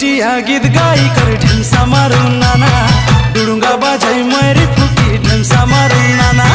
पुटिया गीत गाई कर ढेमसा मारू नाना डुडुंगा बाजाई मरी फुकी ढेमसा मारू नाना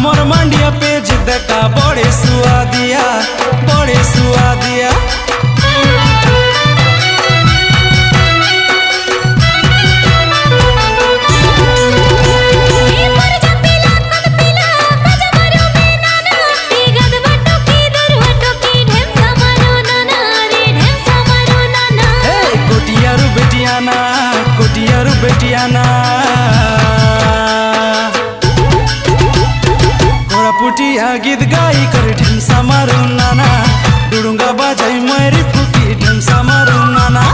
मोर मंडिया पेज देखा बड़े सुआदिया बड़े सुआदिया कोटियारू बेटियाना कोटियारू बेटियाना पुटिया गीत गाई कर ढेमसा मारू नाना डुडुंगा बाजाई मरी फुकी ढेमसा मारू नाना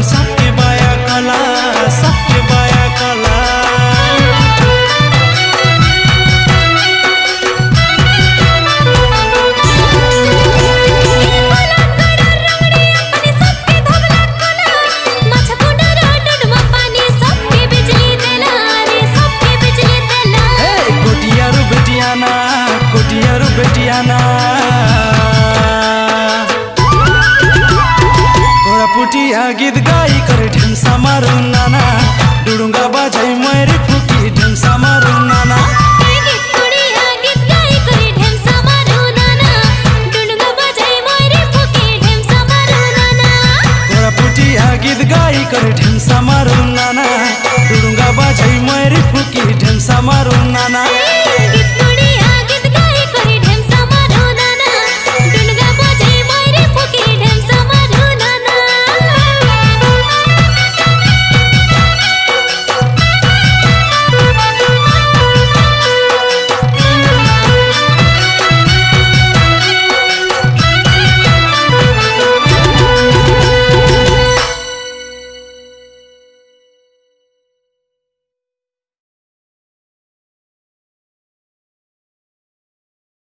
सबके बाया कला सबके बाया कला कोटियारू बेटियाना कोटियारू बेटियाना पुटिया गीत